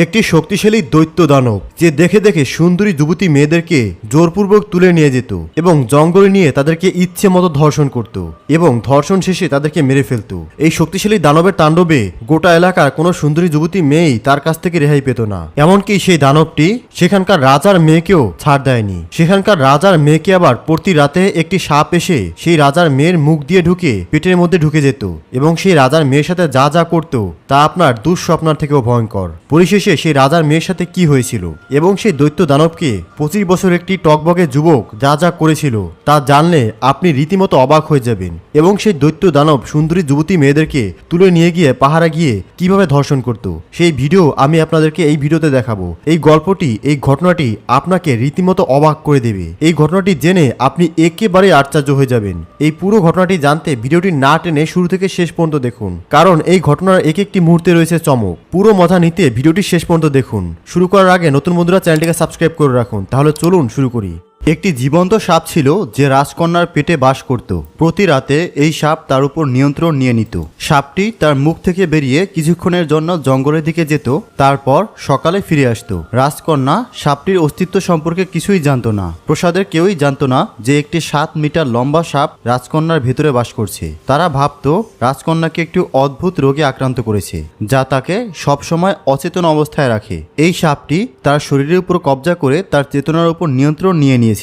একটি শক্তিশালী দৈত্য দানব যে দেখে দেখে সুন্দরী যুবতী মেয়েদেরকে জোরপূর্বক তুলে নিয়ে যেত এবং জঙ্গলে নিয়ে তাদেরকে ইচ্ছে মতো ধর্ষণ করত এবং ধর্ষণ শেষে তাদেরকে মেরে ফেলত। এই শক্তিশালী দানবের তাণ্ডবে গোটা এলাকার কোনো সুন্দরী যুবতী মেয়েই তার কাছ থেকে রেহাই পেত না। এমনকি সেই দানবটি সেখানকার রাজার মেয়েকেও ছাড় দেয়নি। সেখানকার রাজার মেয়েকে আবার প্রতি রাতে একটি সাপ এসে সেই রাজার মেয়ের মুখ দিয়ে ঢুকে পেটের মধ্যে ঢুকে যেত এবং সেই রাজার মেয়ের সাথে যা যা করত তা আপনার দুঃস্বপ্নার থেকেও ভয়ঙ্কর। পরিশেষে সেই রাজার মেয়ের সাথে কি হয়েছিল এবং সেই দৈত্য দানবকে 25 বছর একটি টকবগে যুবক যা যা করেছিল তা জানলে আপনি রীতিমতো অবাক হয়ে যাবেন। এবং সেই দৈত্য দানব সুন্দরী যুবতী মেয়েদেরকে তুলে নিয়ে গিয়ে পাহাড়ে গিয়ে কিভাবে ধর্ষণ করত সেই ভিডিও আমি আপনাদেরকে এই ভিডিওতে দেখাবো। এই গল্পটি, এই ঘটনাটি আপনাকে রীতিমতো অবাক করে দেবে। এই ঘটনাটি জেনে আপনি একেবারে আশ্চর্য হয়ে যাবেন। এই পুরো ঘটনাটি জানতে ভিডিওটি না টেনে শুরু থেকে শেষ পর্যন্ত দেখুন, কারণ এই ঘটনার এক একটি মুহূর্তে রয়েছে চমক। পুরো মজা নিতে ভিডিওটি শেষ পর্যন্ত দেখুন। শুরু করার আগে নতুন বন্ধুরা চ্যানেলটিকে সাবস্ক্রাইব করে রাখুন। তাহলে চলুন শুরু করি। একটি জীবন্ত সাপ ছিল যে রাজকন্যার পেটে বাস করত। প্রতি রাতে এই সাপ তার উপর নিয়ন্ত্রণ নিয়ে নিত। সাপটি তার মুখ থেকে বেরিয়ে কিছুক্ষণের জন্য জঙ্গলের দিকে যেত, তারপর সকালে ফিরে আসতো। রাজকন্যা সাপটির অস্তিত্ব সম্পর্কে কিছুই জানতো না। প্রসাদের কেউই জানতো না যে একটি 7 মিটার লম্বা সাপ রাজকন্যার ভেতরে বাস করছে। তারা ভাবতো রাজকন্যাকে একটি অদ্ভুত রোগে আক্রান্ত করেছে যা তাকে সবসময় অচেতন অবস্থায় রাখে। এই সাপটি তার শরীরের উপর কবজা করে তার চেতনার উপর নিয়ন্ত্রণ নিয়ে নিয়েছিল।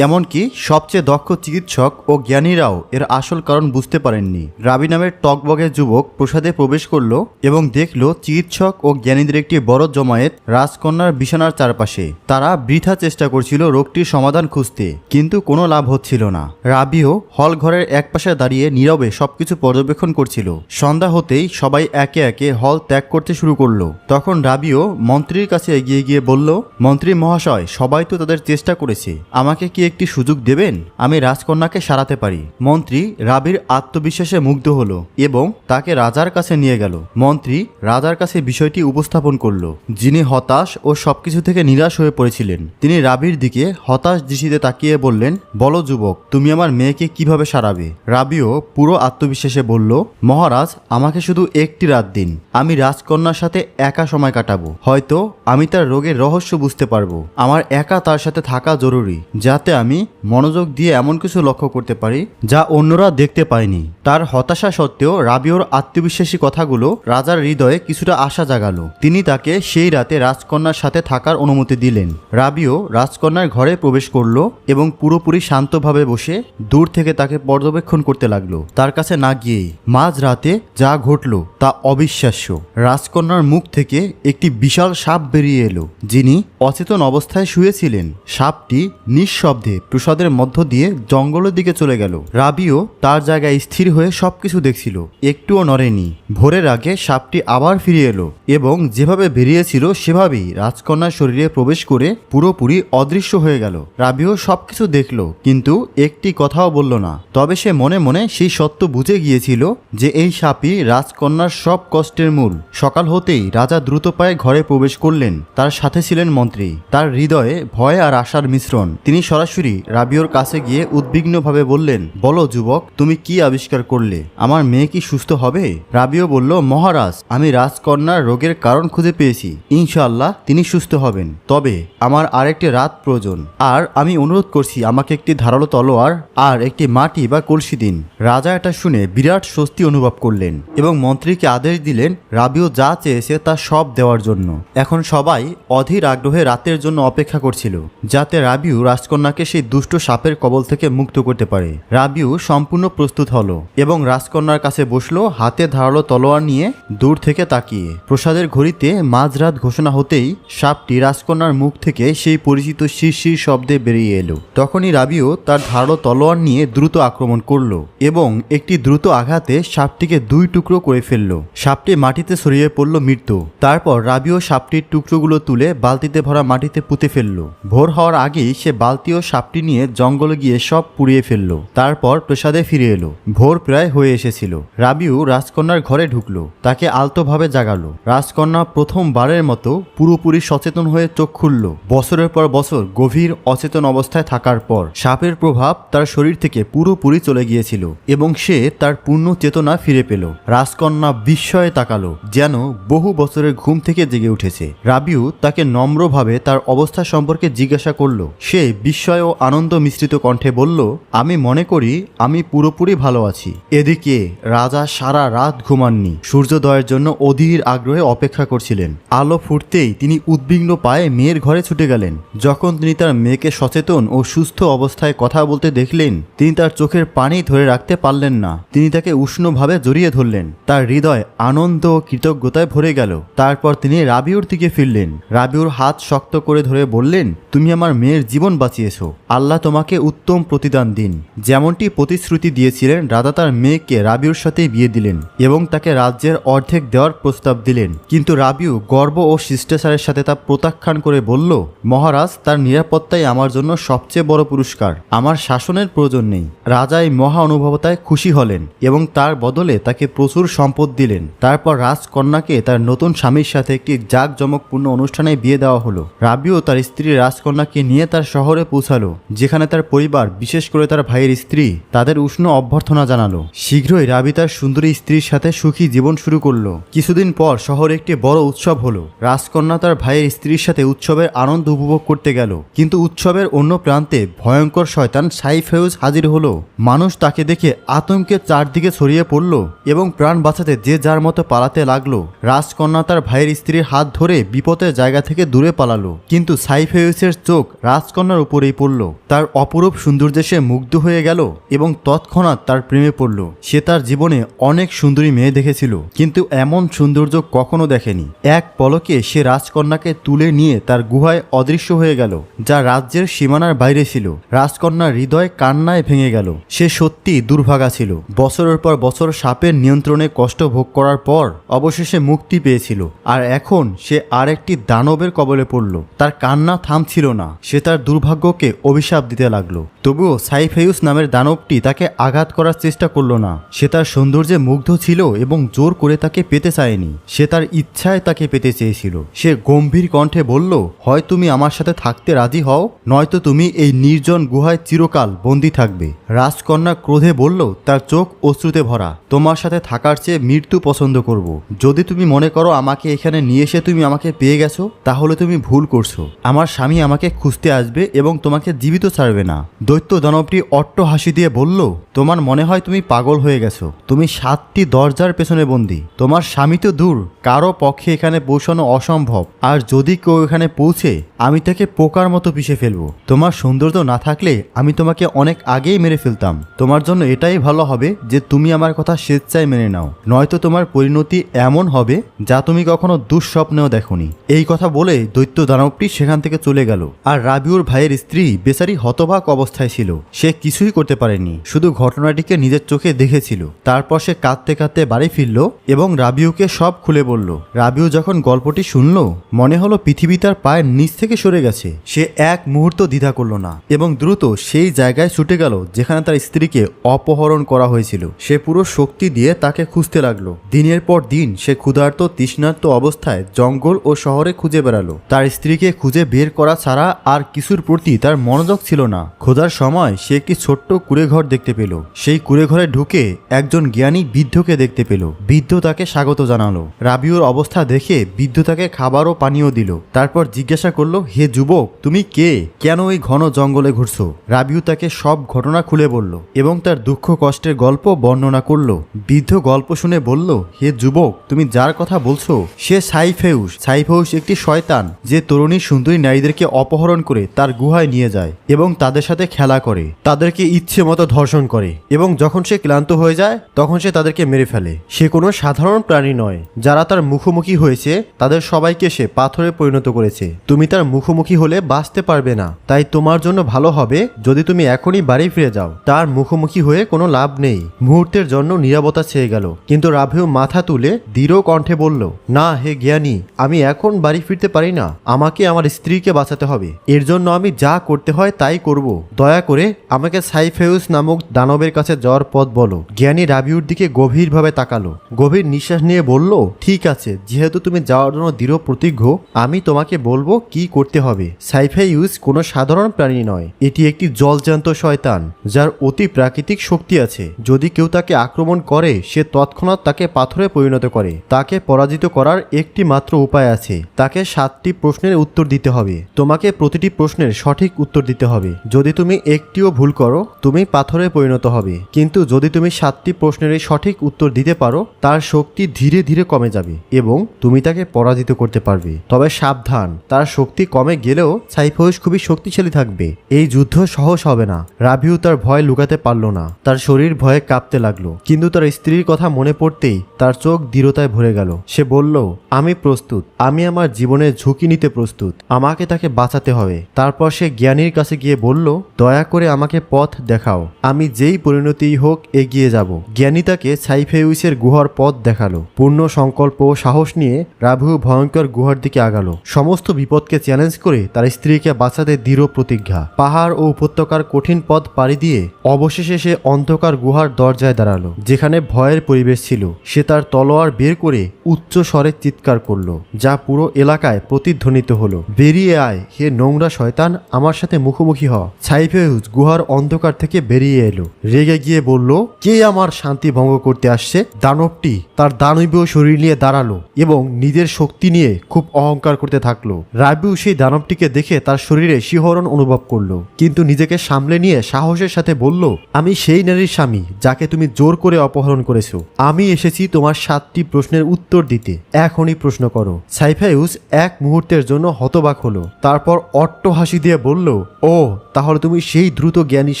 এমনকি সবচেয়ে দক্ষ চিকিৎসক ও জ্ঞানীরাও এর আসল কারণ বুঝতে পারেননি। রাবি নামের টকবগে যুবক প্রসাদে প্রবেশ করলো এবং দেখলো চিকিৎসক ও জ্ঞানীদের একটি বড় জমায়েত রাজকন্যার বিছানার চারপাশে। তারা বৃথা চেষ্টা করছিল রোগটির সমাধান খুঁজতে, কিন্তু কোনো লাভ হচ্ছিল না। রাবিও হল ঘরের এক পাশে দাঁড়িয়ে নীরবে সবকিছু পর্যবেক্ষণ করছিল। সন্ধ্যা হতেই সবাই একে একে হল ত্যাগ করতে শুরু করলো। তখন রাবিও মন্ত্রীর কাছে এগিয়ে গিয়ে বলল, মন্ত্রী মহাশয়, সবাই তো তাদের চেষ্টা করেছে, আমাকে কি একটি সুযোগ দেবেন? আমি রাজকন্যাকে সারাতে পারি। মন্ত্রী রাবির আত্মবিশ্বাসে মুগ্ধ হলো এবং তাকে রাজার কাছে নিয়ে গেল। মন্ত্রী রাজার কাছে বিষয়টি উপস্থাপন করলো, যিনি হতাশ ও সবকিছু থেকে নিরাশ হয়ে পড়েছিলেন। তিনি রাবির দিকে হতাশ দৃষ্টিতে তাকিয়ে বললেন, বলো যুবক, তুমি আমার মেয়েকে কিভাবে সারাবে? রাবিও পুরো আত্মবিশ্বাসে বলল, মহারাজ, আমাকে শুধু একটি রাত দিন। আমি রাজকন্যার সাথে একা সময় কাটাবো। হয়তো আমি তার রোগের রহস্য বুঝতে পারবো। আমার একা তার সাথে থাকা জরুরি, যাতে আমি মনোযোগ দিয়ে এমন কিছু লক্ষ্য করতে পারি যা অন্যরা দেখতে পায়নি। তার হতাশা সত্ত্বেও রাবিওর আত্মবিশ্বাসী কথাগুলো রাজার হৃদয়ে কিছুটা আশা জাগালো। তিনি তাকে সেই রাতে রাজকন্যার সাথে থাকার অনুমতি দিলেন। রাবিও রাজকন্যার ঘরে প্রবেশ করলো এবং পুরোপুরি শান্তভাবে বসে দূর থেকে তাকে পর্যবেক্ষণ করতে লাগলো। তার কাছে না গিয়েই মাঝ রাতে যা ঘটলো তা অবিশ্বাস্য। রাজকন্যার মুখ থেকে একটি বিশাল সাপ বেরিয়ে এলো, যিনি অচেতন অবস্থায় শুয়েছিলেন। সাপটি নিঃশব্দে প্রসাদের মধ্য দিয়ে জঙ্গলের দিকে চলে গেল। রাবিও তার জায়গায় স্থির হয়ে সবকিছু দেখছিল, একটুও নড়েনি। ভোরের আগে সাপটি আবার ফিরে এলো এবং যেভাবে বেরিয়েছিল সেভাবেই রাজকন্যার শরীরে প্রবেশ করে পুরোপুরি অদৃশ্য হয়ে গেল। রাবিও সবকিছু দেখল, কিন্তু একটি কথাও বলল না। তবে সে মনে মনে সেই সত্য বুঝে গিয়েছিল যে এই সাপই রাজকন্যার সব কষ্টের মূল। সকাল হতেই রাজা দ্রুত পায়ে ঘরে প্রবেশ করলেন। তার সাথে ছিলেন মন্ত্রী। তার হৃদয়ে ভয় আর আশার মিশ্রণ। তিনি সরাসরি রাবিওর কাছে গিয়ে উদ্বিগ্নভাবে বললেন, বলো যুবক, তুমি কি আবিষ্কার করলে? আমার মেয়ে কি সুস্থ হবে? রাবিও বলল, মহারাজ, আমি রাজকন্যার রোগের কারণ খুঁজে পেয়েছি। ইনশাআল্লাহ তিনি সুস্থ হবেন। তবে আমার আরেকটি রাত প্রয়োজন, আর আমি অনুরোধ করছি আমাকে একটি ধারালো তলোয়ার আর একটি মাটি বা কলসি দিন। রাজা এটা শুনে বিরাট স্বস্তি অনুভব করলেন এবং মন্ত্রীকে আদেশ দিলেন রাবিও যা চেয়েছে তা সব দেওয়ার জন্য। এখন সবাই অধীর আগ্রহে রাতের জন্য অপেক্ষা করছিল, যাতে রাবিও রাজকন্যাকে সেই দুষ্ট সাপের কবল থেকে মুক্ত করতে পারে। রাবিও সম্পূর্ণ প্রস্তুত হলো এবং রাজকন্যার কাছে বসলো, হাতে ধারালো তলোয়ার নিয়ে দূর থেকে তাকিয়ে। প্রসাদের ঘড়িতে মাঝরাত ঘোষণা হতেই সাপটি রাজকন্যার মুখ থেকে সেই পরিচিত শিরশির শব্দে বেরিয়ে এলো। তখনই রাবিও তার ধারালো তলোয়ার নিয়ে দ্রুত আক্রমণ করলো এবং একটি দ্রুত আঘাতে সাপটিকে 2 টুকরো করে ফেললো। সাপটি মাটিতে ছড়িয়ে পড়ল মৃত্যু। তারপর রাবিও সাপটির টুকরোগুলো তুলে বালতিতে ভরা মাটিতে পুঁতে ফেললো। ভোর হওয়ার আগেই সে বালতি ও সাপটি নিয়ে জঙ্গলে গিয়ে সব পুড়িয়ে ফেলল। তারপর প্রাসাদে ফিরে এলো। ভোর প্রায় হয়ে এসেছিল। রাবিউ রাজকন্যার ঘরে ঢুকলো, তাকে আলতোভাবে জাগালো। রাজকন্যা প্রথমবারের মতো পুরোপুরি সচেতন হয়ে চোখ খুলল। বছরের পর বছর গভীর অচেতন অবস্থায় থাকার পর সাপের প্রভাব তার শরীর থেকে পুরোপুরি চলে গিয়েছিল এবং সে তার পূর্ণ চেতনা ফিরে পেল। রাজকন্যা বিস্ময়ে তাকালো, যেন বহু বছরের ঘুম থেকে জেগে উঠেছে। রাবিউ তাকে নম্রভাবে তার অবস্থা সম্পর্কে জিজ্ঞাসা করল। সে বিস্ময় ও আনন্দ মিশ্রিত কণ্ঠে বলল, আমি মনে করি আমি পুরোপুরি ভালো আছি। এদিকে রাজা সারা রাত ঘুমাননি। সূর্যোদয়ের জন্য অধীর আগ্রহে অপেক্ষা করছিলেন। আলো ফুটতেই তিনি উদ্বিগ্ন পায়ে মেয়ের ঘরে ছুটে গেলেন। যখন তিনি তার মেয়েকে সচেতন ও সুস্থ অবস্থায় কথা বলতে দেখলেন, তিনি তার চোখের পানি ধরে রাখতে পারলেন না। তিনি তাকে উষ্ণভাবে জড়িয়ে ধরলেন। তার হৃদয় আনন্দ ও কৃতজ্ঞতায় ভরে গেল। তারপর তিনি রাবিউর দিকে ফিরলেন। রাবিউর হাত শক্ত করে ধরে বললেন, তুমি আমার মেয়ের জীবন বাঁচিয়েছ। আল্লাহ তোমাকে উত্তম প্রতিদান দিন। যেমনটি প্রতিশ্রুতি দিয়েছিলেন, রাজা তার মেয়েকে রাবিউর সাথেই বিয়ে দিলেন এবং তাকে রাজ্যের অর্ধেক দেওয়ার প্রস্তাব দিলেন। কিন্তু রাবিউ গর্ব ও শিষ্টাচারের সাথে তা প্রত্যাখ্যান করে বলল, মহারাজ, তার নিরাপত্তাই আমার জন্য সবচেয়ে বড় পুরস্কার। আমার শাসনের প্রয়োজন নেই। রাজা এই মহা অনুভবতায় খুশি হলেন এবং তার বদলে তাকে প্রচুর সম্পদ দিলেন। তারপর রাজকন্যাকে তার নতুন স্বামীর সাথে একটি জাঁকজমকপূর্ণ অনুষ্ঠানে বিয়ে দেওয়া হলো। রাবিউ তার স্ত্রী রাজকন্যাকে নিয়ে তার শহরে পৌঁছালো, যেখানে তার পরিবার, বিশেষ করে তার ভাইয়ের স্ত্রী, তাদের উষ্ণ অভ্যর্থনা জানালো। শীঘ্রই রাবি তার সুন্দরী স্ত্রীর সাথে সুখী জীবন শুরু করলো। কিছুদিন পর শহরে একটি বড় উৎসব হলো। রাজকন্যা তার ভাইয়ের স্ত্রীর সাথে উৎসবের আনন্দ উপভোগ করতে গেল। কিন্তু উৎসবের অন্য প্রান্তে ভয়ঙ্কর শয়তান সাইফেউজ হাজির হলো। মানুষ তাকে দেখে আতঙ্কে চারদিকে ছড়িয়ে পড়ল এবং প্রাণ বাঁচাতে যে যার মতো পালাতে লাগলো। রাজকন্যা তার ভাইয়ের স্ত্রীর হাত ধরে বিপদের জায়গা থেকে দূরে পালালো। কিন্তু সাইফেউসের চোখ রাজকন্যার উপরেই পড়ল। তার অপরূপ সৌন্দর্যে সে মুগ্ধ হয়ে গেল এবং তৎক্ষণাৎ তার প্রেমে পড়ল। সে তার জীবনে অনেক সুন্দরী মেয়ে দেখেছিল, কিন্তু এমন সৌন্দর্য কখনো দেখেনি। এক পলকে সে রাজকন্যাকে তুলে নিয়ে তার গুহায় অদৃশ্য হয়ে গেল, যা রাজ্যের সীমানার বাইরে ছিল। রাজকন্যার হৃদয় কান্নায় ভেঙে গেল। সে সত্যি দুর্ভাগা ছিল। বছরের পর বছর সাপের নিয়ন্ত্রণে কষ্ট ভোগ করার পর অবশেষে মুক্তি পেয়েছিল, আর এখন সে আর একটি দানবের কবলে পড়ল। তার কান্না থামছিল না। সে তার দুর্ভাগ্যকে অভিশাপ দিতে লাগলো। তবুও সাইফেউস নামের দানবটি তাকে আঘাত করার চেষ্টা করল না। সে তার সৌন্দর্যে মুগ্ধ ছিল এবং জোর করে তাকে পেতে চায়নি। সে তার ইচ্ছায় তাকে পেতে চেয়েছিল। সে গম্ভীর কণ্ঠে বলল, হয় তুমি আমার সাথে থাকতে রাজি হও, নয়তো তুমি এই নির্জন গুহায় চিরকাল বন্দী থাকবে। রাজকন্যা ক্রোধে বলল, তার চোখ অশ্রুতে ভরা, তোমার সাথে থাকার চেয়ে মৃত্যু পছন্দ করব। যদি তুমি মনে করো আমাকে এখানে নিয়ে এসে তুমি আমাকে পেয়ে গেছো, তাহলে তুমি ভুল করছো। আমার স্বামী আমাকে খুঁজতে আসবে এবং তোমাকে জীবিত ছাড়বে না। দৈত্য দানবটি অট্ট হাসি দিয়ে বলল, তোমার মনে হয় তুমি পাগল হয়ে গেছো। তুমি 7টি দরজার পেছনে বন্দী। তোমার স্বামী তো দূর, কারো পক্ষে এখানে পৌঁছানো অসম্ভব। আর যদি কেউ এখানে পৌঁছে, আমি তাকে পোকার মতো পিষে ফেলবো। তোমার সৌন্দর্য না থাকলে আমি তোমাকে অনেক আগেই মেরে ফেলতাম। তোমার জন্য এটাই ভালো হবে যে তুমি আমার কথা স্বেচ্ছায় মেনে নাও, নয়তো তোমার পরিণতি এমন হবে যা তুমি কখনো দুঃস্বপ্নেও দেখোনি। এই কথা বলে দৈত্য দানবটি সেখান থেকে চলে গেল। আর রাবিউর ভাইয়ের স্ত্রী বেচারি হতবাক অবস্থায় ছিল। সে কিছুই করতে পারেনি, শুধু ঘটনাটিকে নিজের চোখে দেখেছিল। তারপর সে কাঁদতে কাঁদতে বাড়ি ফিরল এবং রাবিউকে সব খুলে বলল। রাবিউ যখন গল্পটি শুনল, মনে হলো পৃথিবী তার পায়ের নিচ থেকে সরে গেছে। সে এক মুহূর্ত দ্বিধা করল না এবং দ্রুত সেই জায়গায় ছুটে গেল যেখানে তার স্ত্রীকে অপহরণ করা হয়েছিল। সে পুরো শক্তি দিয়ে তাকে খুঁজতে লাগলো। দিনের পর দিন সে ক্ষুধার্ত তৃষ্ণার্ত অবস্থায় জঙ্গল ও শহরে খুঁজে বেড়ালো। তার স্ত্রীকে খুঁজে বের করা ছাড়া আর কিছুর প্রতি তার মনোযোগ ছিল না। খোঁজার সময় সে একটি ছোট্ট কুঁড়েঘর দেখতে পেল। সেই কুঁড়েঘরে ঢুকে একজন জ্ঞানী বৃদ্ধকে দেখতে পেল। বৃদ্ধ তাকে স্বাগত জানালো। রাবিউর অবস্থা দেখে বৃদ্ধ তাকে খাবার ও পানীয় দিল। তারপর জিজ্ঞাসা করলো, হে যুবক, তুমি কে? কেন এই ঘন জঙ্গলে ঘুরছো? রাবিউ তাকে সব ঘটনা খুলে বলল এবং তার দুঃখ কষ্টের গল্প বর্ণনা করলো। বৃদ্ধ গল্প শুনে বলল, হে যুবক, তুমি যার কথা বলছো সে সাইফেউস। সাইফেউস একটি শয়তান যে তরুণী সুন্দরী নারীদেরকে অপহরণ করে তার গুহায় নিয়ে যায় এবং তাদের সাথে খেলা করে, তাদেরকে ইচ্ছে মতো ধর্ষণ করে এবং যখন সে ক্লান্ত হয়ে যায় তখন সে তাদেরকে মেরে ফেলে। সে কোনো সাধারণ প্রাণী নয়। যারা তার মুখোমুখি হয়েছে তাদের সবাইকে সে পাথরে পরিণত করেছে। তুমি তার মুখোমুখি হলে বাঁচতে পারবে না। তাই তোমার জন্য ভালো হবে যদি তুমি এখনই বাড়ি ফিরে যাও। তার মুখোমুখি হয়ে কোনো লাভ নেই। মুহূর্তের জন্য নীরবতা ছেয়ে গেল, কিন্তু রাবিউ মাথা তুলে দৃঢ় কণ্ঠে বলল, না হে জ্ঞানী, আমি এখন বাড়ি ফিরতে পারি না। আমাকে আমার স্ত্রীকে বাঁচাতে হবে। এর জন্য আমি যা করতে হয় তাই করব। দয়া করে আমাকে সাইফেউস নামক দানবের কাছে যাওয়ার পথ বলো। জ্ঞানী রাবিউর দিকে গভীরভাবে তাকালো, গভীর নিঃশ্বাস নিয়ে বলল, ঠিক আছে, যেহেতু তুমি যাওয়ার জন্য দৃঢ় প্রতিজ্ঞ, আমি তোমাকে বলবো কি করতে হবে। সাইফেউস কোনো সাধারণ প্রাণী নয়, এটি একটি জলজান্ত শয়তান যার অতি প্রাকৃতিক শক্তি আছে। যদি কেউ তাকে আক্রমণ করে সে তৎক্ষণাৎ তাকে পাথরে পরিণত করে। তাকে পরাজিত করার একটি মাত্র উপায় আছে, তাকে 7টি প্রশ্নের উত্তর দিতে হবে। তোমাকে প্রতিটি প্রশ্নের সঠিক উত্তর দিতে হবে। যদি তুমি একটিও ভুল করো তুমি পাথরে পরিণত হবে, কিন্তু যদি তুমি 7টি প্রশ্নের সঠিক উত্তর দিতে পারো তার শক্তি ধীরে ধীরে কমে যাবে এবং তুমি তাকে পরাজিত করতে পারবে। তবে সাবধান, তার শক্তি কমে গেলেও সাইফেউস খুবই শক্তিশালী থাকবে। এই যুদ্ধ সহজ হবে না। রাবিউ তার ভয় লুকাতে পারল না, তার শরীর ভয়ে কাঁপতে লাগলো, কিন্তু তার স্ত্রীর কথা মনে পড়তেই তার চোখ দৃঢ়তায় ভরে গেল। সে বলল, আমি প্রস্তুত, আমি আমার জীবনের ঝুঁকি নিতে প্রস্তুত, আমাকে তাকে বাঁচাতে হবে। তারপর সে জ্ঞানীর কাছে গিয়ে বলল, দয়া করে আমাকে পথ দেখাও, আমি যেই পরিণতিই হোক এগিয়ে যাব। জ্ঞানী তাকে সাইফেউসের গুহার পথ দেখালো। পূর্ণ সংকল্প ও সাহস নিয়ে রাবিউ ভয়ঙ্কর গুহার দিকে আগালো, সমস্ত বিপদকে চ্যালেঞ্জ করে তার স্ত্রীকে বাঁচাতে দৃঢ় প্রতিজ্ঞা। পাহাড় ও উপত্যকার কঠিন পথ পাড়ি দিয়ে অবশেষে সে অন্ধকার গুহার দরজায় দাঁড়ালো, যেখানে ভয়ের পরিবেশ ছিল। সে তার তলোয়ার বের করে উচ্চ স্বরে চিৎকার করলো, যা পুরো এলাকায় প্রতিধ্বনিত হলো, বেরিয়ে আয় হে নোংরা শয়তান, আমার সাথে মুখোমুখি হ। সাইফেউস গুহার অন্ধকার থেকে বেরিয়ে এলো, রেগে গিয়ে বলল, কে আমার শান্তি ভঙ্গ করতে আসছে? দানবটি তার দানবীয় শরীর নিয়ে দাঁড়ালো এবং নিজের শক্তি নিয়ে খুব অহংকার করতে থাকলো। রাবিউ সেই দানবটিকে দেখে তার শরীরে শিহরণ অনুভব করলো, কিন্তু নিজেকে সামলে নিয়ে সাহসের সাথে বলল, আমি সেই নারীর স্বামী যাকে তুমি জোর করে অপহরণ করেছো। আমি এসেছি তোমার 7টি প্রশ্নের উত্তর দিতে, এখনই প্রশ্ন করো। সাইফেউস এক মুহূর্তের জন্য হতবাক হলো, তারপর অট্ট হাসি দিয়ে বলল, ও তাহলে তুমি সেই দ্রুত জ্ঞানীর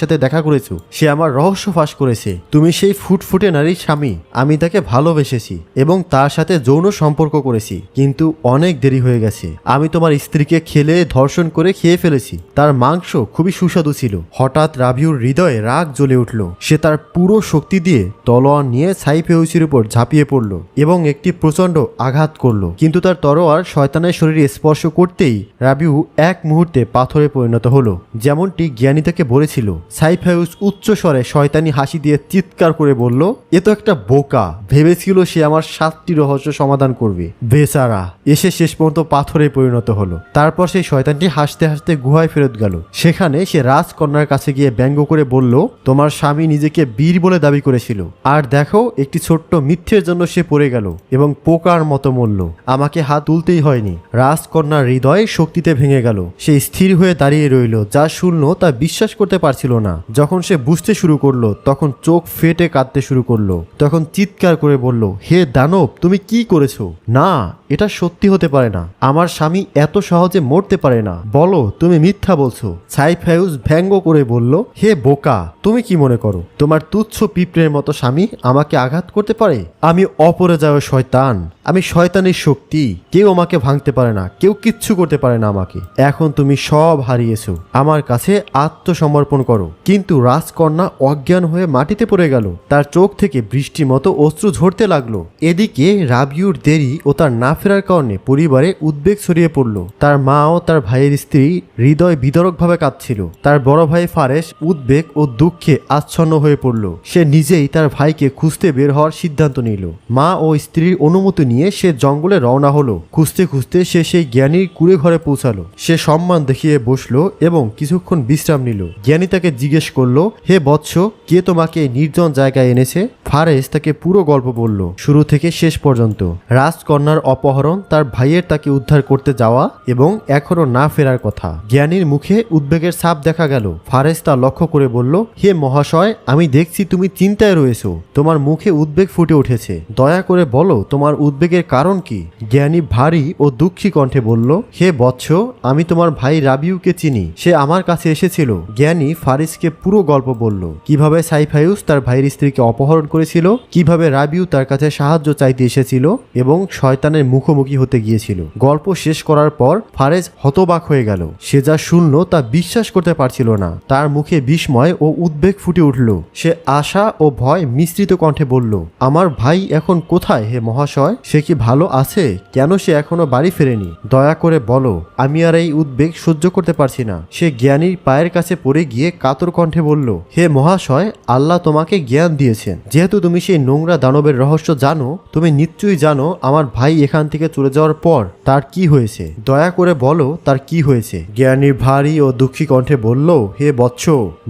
সাথে দেখা করেছো। সে আমার রহস্য ফাঁস করেছে। তুমি সেই ফুটফুটে নারীর স্বামী। আমি তাকে ভালোবেসেছি এবং তার সাথে যৌন সম্পর্ক করেছি, কিন্তু অনেক দেরি হয়ে গেছে। আমি তোমার স্ত্রীকে খেলে ধর্ষণ করে খেয়ে ফেলেছি। তার মাংস খুবই সুস্বাদু ছিল। হঠাৎ রাবিউর হৃদয়ে রাগ জ্বলে উঠল। সে তার পুরো শক্তি দিয়ে তলোয়ার নিয়ে সাইফেউসের উপর ঝাঁপিয়ে পড়ল এবং একটি প্রচণ্ড আঘাত করল, কিন্তু তার তলোয়ার শয়তানের শরীরে স্পর্শ করতেই রাবিউ এক মুহূর্তে পাথরে পরিণত হলো, যেমনটি জ্ঞানী তাকে বলেছিল। সাইফেউস উচ্চ স্বরে শয়তানি হাসি দিয়ে চিৎকার করে বলল, এ তো একটা বোকা, ভেবেছিল সে আমার 7টি রহস্য সমাধান করবে। বেচারা এসে শেষ পর্যন্ত পাথরে পরিণত হলো। তারপর সেই শয়তানটি হাসতে হাসতে গুহায় ফেরত গেল। সেখানে সে রাজকন্যার কাছে গিয়ে ব্যঙ্গ করে বলল, তোমার স্বামী নিজেকে বীর বলে দাবি করেছিল, আর দেখো একটি ছোট্ট মিথ্যের জন্য সে পড়ে গেল এবং পোকার মতো মরল। আমাকে হাত তুলতেই হয়নি। রাজকন্যার হৃদয় শক্তিতে ভেঙে গেল। সে স্থির হয়ে দাঁড়িয়ে রইল, যা শুনল তা বিশ্বাস করতে পারছিল না। যখন সে বুঝতে শুরু করলো তখন চোখ ফেটে কাঁদতে শুরু করলো। তখন চিৎকার করে বলল, হে দানব, তুমি কি করেছো? না, এটা সত্যি হতে পারে না। আমার স্বামী এত সহজে মরতে পারে না। বলো, তুমি মিথ্যা বলছো। সাইফেউস ব্যঙ্গ করে বলল, হে বোকা, তুমি কি মনে করো তোমার তুচ্ছ পিঁপড়ের মতো স্বামী আমাকে আঘাত করতে পারে? আমি অপরাজয় শয়তান, আমি শয়তানের শক্তি। কেউ আমাকে ভাঙতে পারে না, কেউ কিচ্ছু করতে পারে না আমাকে। এখন তুমি সব হারিয়েছো, আমার কাছে আত্মসমর্পণ করো। কিন্তু রাজকন্যা অজ্ঞান হয়ে মাটিতে পড়ে গেল। তার চোখ থেকে বৃষ্টির মতো অশ্রু ঝরতে লাগলো। এদিকে রাবিউর দেরি ও তার না ফেরার কারণে পরিবারে উদ্বেগ ছড়িয়ে পড়ল। তার মা ও তার ভাইয়ের স্ত্রী হৃদয় বিদারকভাবে কাঁদছিল। তার বড় ভাই ফারেস উদ্বেগ ও দুঃখে আচ্ছন্ন হয়ে পড়ল। সে নিজেই তার ভাইকে খুঁজতে বের হওয়ার সিদ্ধান্ত নিল। মা ও স্ত্রীর অনুমতি নিয়ে সে জঙ্গলে রওনা হলো। খুঁজতে খুঁজতে সে সেই জ্ঞানীর কুড়ে ঘরে পৌঁছালো। সে সম্মান দেখিয়ে বসলো এবং কিছুক্ষণ বিশ্রাম নিল। জ্ঞানী তাকে জিজ্ঞেস করলো, হে বৎস, কে তোমাকে নির্জন জায়গায় এনেছে? ফারেস তাকে পুরো গল্প বলল, শুরু থেকে শেষ পর্যন্ত। রাজকন্যার অপহরণ, তার ভাইয়ের তাকে উদ্ধার করতে যাওয়া এবং এখনো না ফেরার কথা। জ্ঞানীর মুখে উদ্বেগের ছাপ দেখা গেল। ফারেস তা লক্ষ্য করে বলল, হে মহাশয়, আমি দেখছি তুমি চিন্তায় রয়েছো। তোমার মুখে উদ্বেগ ফুটে উঠেছে। দয়া করে বলো তোমার উদ্বেগের কারণ কি? জ্ঞানী ভারী ও দুঃখী কণ্ঠে বলল, হে বৎস, আমি তোমার ভাই রাবিউকে চিনি। সে আমার কাছে এসেছিল। জ্ঞানী ফারিসকে পুরো গল্প বলল। বলল কিভাবে সাইফায়ুস তার ভাইয়ের স্ত্রীকে অপহরণ করেছিল, কিভাবে রাবিউ তার কাছে সাহায্য চাইতে এসেছিল এবং শয়তানের মুখোমুখি হতে গিয়েছিল। গল্প শেষ করার পর ফারেজ হতবাক হয়ে গেল। সে যা শুনল তা বিশ্বাস করতে পারছিল না। তার মুখে বিস্ময় ও উদ্বেগ ফুটে উঠল। সে আশা ও ভয় মিশ্রিত কণ্ঠে বলল, আমার ভাই এখন কোথায় হে মহাশয়? সে কি ভালো আছে? কেন সে এখনো বাড়ি ফেরেনি? দয়া করে বলো, আমি আর এই উদ্বেগ সহ্য করতে পারছি না। সে জ্ঞানীর পায়ের কাছে পড়ে গিয়ে কাতর কণ্ঠে বলল, হে মহাশয়, আল্লাহ তোমাকে জ্ঞান দিয়েছেন। যেহেতু তুমি সেই নোংরা দানবের রহস্য জানো, তুমি নিশ্চয়ই জানো আমার ভাই এখান থেকে চলে যাওয়ার পর তার কি হয়েছে। দয়া করে বলো তার কি হয়েছে। জ্ঞানীর ভারী ও দুঃখী কণ্ঠে বলল, হে বৎস,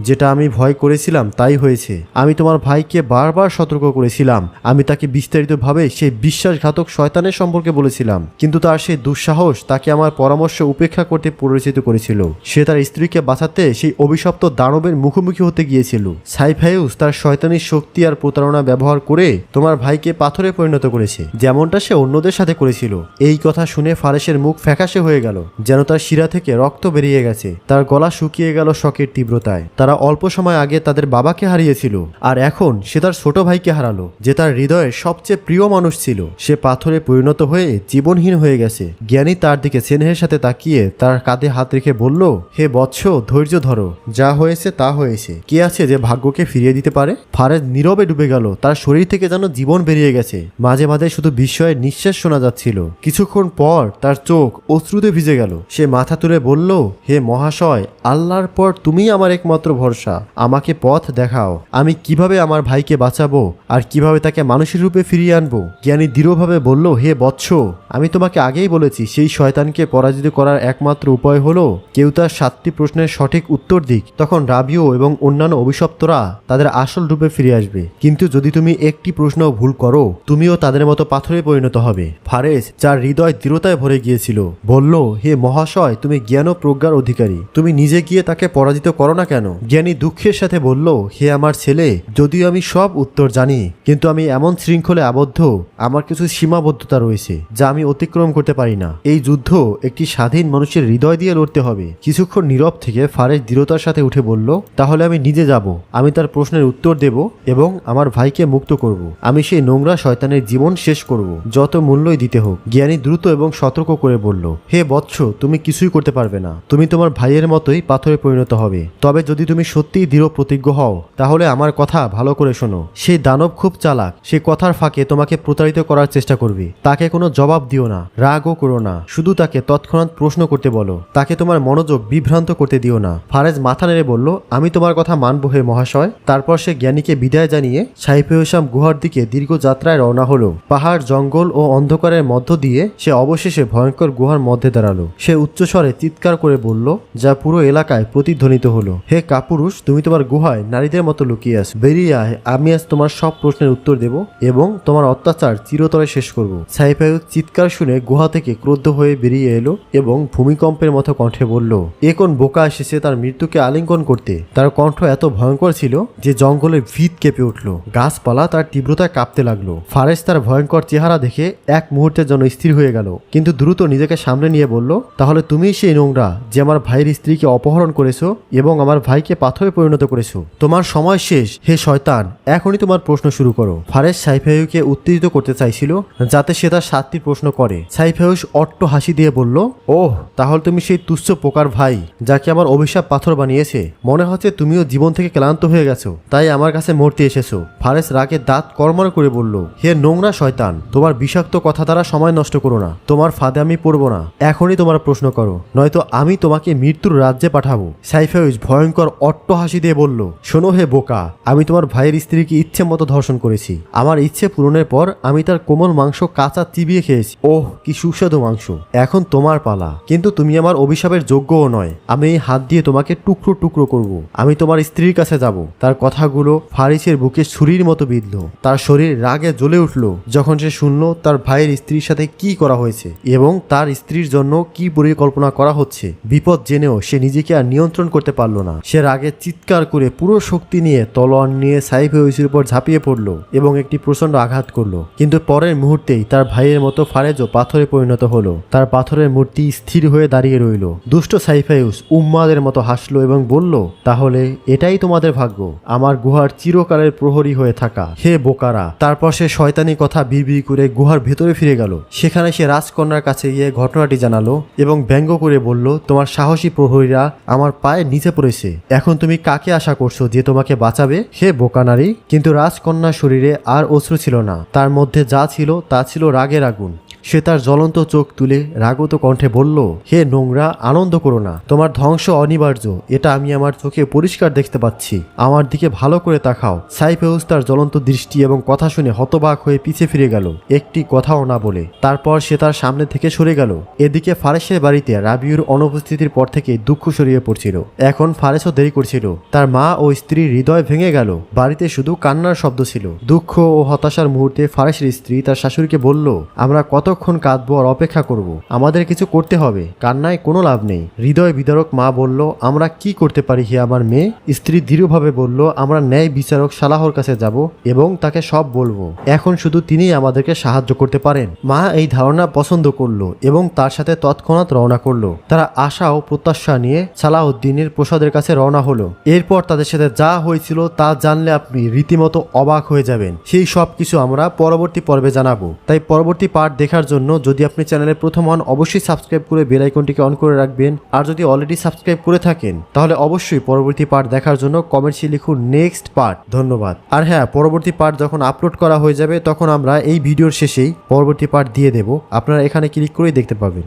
যেটা আমি ভয় করেছিলাম তাই হয়েছে। আমি তোমার ভাইকে বারবার সতর্ক করেছিলাম। আমি তাকে বিস্তারিতভাবে সেই বিশ্বাসঘাতক শয়তানের সম্পর্কে বলেছিলাম, কিন্তু তার সেই দুঃসাহস তাকে আমার পরামর্শ উপেক্ষা করতে পরিচিত করেছিল। সে তার স্ত্রীকে বাঁচাতে সেই অভিশপ্ত দানবের মুখোমুখি হতে গিয়েছিল। সাইফায়ুস তার শয়তানি শক্তি আর প্রতারণা ব্যবহার করে তোমার ভাইকে পাথরে পরিণত করেছে, যেমনটা সে অন্যদের সাথে করেছিল। এই কথা শুনে ফারেসের মুখ ফ্যাকাশে হয়ে গেল, যেন তার শিরা থেকে রক্ত বেরিয়ে গেছে। তার গলা শুকিয়ে গেল শকের তীব্রতায়। তারা অল্প সময় আগে তাদের বাবাকে হারিয়েছিল, আর এখন সে তার ছোট ভাইকে হারালো, যে তার হৃদয়ের সবচেয়ে প্রিয় মানুষ ছিল। সে পাথরে পরিণত হয়ে জীবনহীন হয়ে গেছে। জ্ঞানী তার দিকে স্নেহের সাথে তাকিয়ে তার কাঁধে হাত রেখে বলল, হে বৎস, ধৈর্য ধরো। যা হয়েছে তা হয়েছে। কে আছে যে ভাগ্যকে ফিরিয়ে দিতে পারে? ফারেজ নীরবে ডুবে গেল। তার শরীর থেকে যেন জীবন বেরিয়ে গেছে। মাঝে মাঝে শুধু বিস্ময়ের নিঃশ্বাস শোনা যাচ্ছিল। কিছুক্ষণ পর তার চোখ অশ্রুতে ভিজে গেল। সে মাথা তুলে বলল, হে মহাশয়, আল্লাহর পর তুমিই আমার একমাত্র ভরসা। আমাকে পথ দেখাও। আমি কিভাবে আমার ভাইকে বাঁচাবো আর কিভাবে তাকে মানুষের রূপে ফিরিয়ে আনবো? জ্ঞানী দৃঢ়ভাবে বলল, হে বৎস, আমি তোমাকে আগেই বলেছি, সেই শয়তানকে পরাজিত করার একমাত্র উপায় হলো কেউ তার 7টি প্রশ্নের সঠিক উত্তর দিক। তখন রাবিও এবং অন্যান্য অভিশপ্তরা তাদের আসল রূপে ফিরে আসবে। কিন্তু যদি তুমি একটি প্রশ্ন ভুল করো, তুমিও তাদের মতো পাথরে পরিণত হবে। ফারেস, যার হৃদয় দৃঢ়তায় ভরে গিয়েছিল, বলল, হে মহাশয়, তুমি জ্ঞান ও প্রজ্ঞার অধিকারী। তুমি নিজে গিয়ে তাকে পরাজিত করো না কেন? জ্ঞানী দুঃখের সাথে বলল, হে আমার ছেলে, যদিও আমি সব উত্তর জানি, কিন্তু আমি এমন শৃঙ্খলে আবদ্ধ, আমার কিছু সীমাবদ্ধতা রয়েছে যা আমি অতিক্রম করতে পারি না। এই যুদ্ধ একটি স্বাধীন মানুষের হৃদয় দিয়ে লড়তে হবে। কিছুক্ষণ নীরব থেকে ফারেস দৃঢ়তার সাথে উঠে বলল, তাহলে আমি নিজে যাব। আমি তার প্রশ্নের উত্তর দেব এবং আমার ভাইকে মুক্ত করব। আমি সেই নোংরা শয়তানের জীবন শেষ করব, যত মূল্যই দিতে হোক। জ্ঞানী দ্রুত এবং সতর্ক করে বলল, হে বৎস, তুমি কিছুই করতে পারবে না। তুমি তোমার ভাইয়ের মতোই পাথরে পরিণত হবে। তবে যদি তুমি সত্যিই দৃঢ় প্রতিজ্ঞ হও, তাহলে আমার কথা ভালো করে শোনো। সেই দানব খুব চালাক। সে কথার ফাঁকে তোমাকে প্রতারিত করার চেষ্টা করবে। তাকে কোনো জবাব দিও না, রাগও করো না। শুধু তাকে তৎক্ষণাৎ প্রশ্ন করতে বলো। তাকে তোমার মনোযোগ বিভ্রান্ত করতে দিও না। ফারেজ মাথা নেড়ে বলল, আমি তোমার কথা মানব হে মহাশয়। তারপর সে জ্ঞানীকে বিদায় জানিয়ে সাইফুল গুহার দিকে দীর্ঘ যাত্রায় রওনা হলো। পাহাড়, জঙ্গল ও অন্ধকারের মধ্য দিয়ে সে অবশেষে ভয়ঙ্কর গুহার মধ্যে দাঁড়ালো। সে উচ্চস্বরে চিৎকার করে বলল, যা পুরো এলাকায় প্রতিধ্বনিত হলো, হে কাপুরুষ, তুমি তোমার গুহায় নারীদের মতো লুকিয়ে আছো। বেরিয়ে আয়, আমি আজ তোমার সব প্রশ্নের উত্তর দেব এবং তোমার অত্যাচার চিরতরে শেষ করব। সাইফায়ুস চিৎকার শুনে গুহা থেকে ক্রুদ্ধ হয়ে বেরিয়ে এলো এবং ভূমিকম্পের মতো কণ্ঠে বলল, এ কোন বোকা এসেছে তার মৃত্যুকে আলিঙ্গন করতে? তার কণ্ঠ এত ভয়ঙ্কর ছিল যে জঙ্গলের ভিত কেঁপে উঠল। গাছপালা তার তীব্রতায় কাঁপতে লাগলো। ফারেস তার ভয়ঙ্কর চেহারা দেখে এক মুহূর্তের জন্য স্থির হয়ে গেল, কিন্তু দ্রুত নিজেকে সামনে নিয়ে বলল, তাহলে তুমিই সেই নোংরা যে আমার ভাইয়ের স্ত্রীকে অপহরণ করেছো এবং আমার ভাইকে পাথরে পরিণত করেছো। তোমার সময় শেষ হে শয়তান, এখনই তোমার প্রশ্ন শুরু করো। ফারেস সাইফায়ুসকে উত্তেজিত করতে চাইছিল যাতে সে তার 7টি প্রশ্ন করে। সাইফায়ুস অট্ট হাসি দিয়ে বলল, ওহ, তাহলে তুমি সেই তুচ্ছ পোকার ভাই যাকে আমার অভিশাপ পাথর বানিয়েছে। মনে হচ্ছে তুমিও জীবন থেকে ক্লান্ত হয়ে গেছো, তাই আমার কাছে মরতে এসেছো। ফারেস রাগে দাঁত কড়মড় করে বলল, হে নোংরা শয়তান, তোমার বিষাক্ত কথা দ্বারা সময় নষ্ট করো না। তোমার ফাঁদে আমি পড়বো না। এখনই তোমার প্রশ্ন করো, নয়তো আমি তোমাকে মৃত্যুর রাজ্যে পাঠাবো। সাইফায়ুস ভয়ঙ্কর অট্ট হাসি দিয়ে বলল, শোনো হে বোকা, আমি তোমার ভাইয়ের স্ত্রীকে ইচ্ছে মতো ধর্ষণ করেছি। আমার ইচ্ছে পূরণের পর আমি তার কোমল মাংস কাঁচা চিবিয়ে খেয়েছি। ওহ, কি সুস্বাদু মাংস। এখন তোমার পালা, কিন্তু তুমি আমার অভিশাপের যোগ্যও নয়। আমি এই হাত দিয়ে তোমাকে টুকরো টুকরো করব। আমি তোমার স্ত্রীর কাছে যাব। তার কথাগুলো ফারিসের বুকে ছুরির মতো বিঁধল। তার শরীর রাগে জ্বলে উঠল যখন সে শুনল তার ভাইয়ের স্ত্রীর সাথে কি করা হয়েছে এবং তার স্ত্রীর জন্য কি পরিকল্পনা করা হচ্ছে। বিপদ জেনেও সে নিজেকে আর নিয়ন্ত্রণ করতে পারল না। সে রাগে চিৎকার করে পুরো শক্তি নিয়ে তলোয়ার নিয়ে সাইফায়ুসের উপর ঝাঁপিয়ে পড়ল এবং একটি প্রচন্ড আঘাত করলো। কিন্তু পরের মুহূর্তেই তার ভাইয়ের মতো ফারেজও পাথরে পরিণত হলো। তার পাথরের মূর্তি স্থির হয়ে দাঁড়িয়ে রইল। দুষ্ট সাইফায়ুস উম্মাদের মতো হাসলো এবং বলল, তাহলে এটাই এটাই তোমাদের ভাগ্য, আমার গুহার চিরকালের প্রহরী হয়ে থাকা, হে বোকারা। তারপর সে শয়তানি কথা বিড়বিড় করে গুহার ভেতরে ফিরে গেল। সেখানে সে রাজকন্যার কাছে গিয়ে ঘটনাটি জানালো এবং ব্যঙ্গ করে বলল, তোমার সাহসী প্রহরীরা আমার পায়ের নিচে পড়েছে, এখন তুমি কাকে আশা করছো যে তোমাকে বাঁচাবে, হে বোকা নারী। কিন্তু রাজকন্যার শরীরে আর অশ্রু ছিল না, তার মধ্যে যা ছিল তা ছিল রাগের আগুন। সে তার জ্বলন্ত চোখ তুলে রাগত কণ্ঠে বলল, হে নোংরা, আনন্দ করো না, তোমার ধ্বংস অনিবার্য, এটা আমি আমার চোখে পরিষ্কার দেখতে পাচ্ছি। আমার দিকে ভালো করে তাকাও। সাইফেউস তার জ্বলন্ত দৃষ্টি এবং কথা শুনে হতবাক হয়ে পিছে ফিরে গেল, একটি কথাও না বলে। তারপর সে তার সামনে থেকে সরে গেল। এদিকে ফারেসের বাড়িতে রাবিউর অনুপস্থিতির পর থেকে দুঃখ ছড়িয়ে পড়ছিল। এখন ফারেসও দেরি করছিল। তার মা ও স্ত্রীর হৃদয় ভেঙে গেল। বাড়িতে শুধু কান্নার শব্দ ছিল। দুঃখ ও হতাশার মুহূর্তে ফারেসের স্ত্রী তার শাশুড়িকে বলল, আমরা কতক্ষণ কাঁদবো আর অপেক্ষা করব, আমাদের কিছু করতে হবে, কান্নায় কোনো লাভ নেই। হৃদয় বিদারক মা বলল, আমরা কি করতে পারি হে আমার মেয়ে? স্ত্রী দৃঢ়ভাবে বলল, আমরা ন্যায় বিচারক সালাহর কাছে যাব এবং তাকে সব বলবো, এখন শুধু তিনিই আমাদেরকে সাহায্য করতে পারেন। মা এই ধারণা পছন্দ করলো এবং তার সাথে তৎক্ষণাৎ রওনা করলো। তারা আশা ও প্রত্যাশা নিয়ে সালাহউদ্দিনের প্রসাদের কাছে রওনা হলো। এরপর তাদের সাথে যা হয়েছিল তা জানলে আপনি রীতিমতো অবাক হয়ে যাবেন। সেই সব কিছু আমরা পরবর্তী পর্বে জানাবো। তাই পরবর্তী পার্ট দেখার জন্য যদি আপনি চ্যানেলে প্রথম হন, অবশ্যই সাবস্ক্রাইব করে বেল আইকনটিকে অন করে রাখবেন। আর যদি অলরেডি সাবস্ক্রাইব করে থাকেন তাহলে অবশ্যই পরবর্তী পার্ট দেখার জন্য কমেন্টসে লিখুন নেক্সট পার্ট। ধন্যবাদ। আর হ্যাঁ, পরবর্তী পার্ট যখন আপলোড করা হয়ে যাবে তখন আমরা এই ভিডিওর শেষেই পরবর্তী পার্ট দিয়ে দেব, আপনারা এখানে ক্লিক করেই দেখতে পাবেন।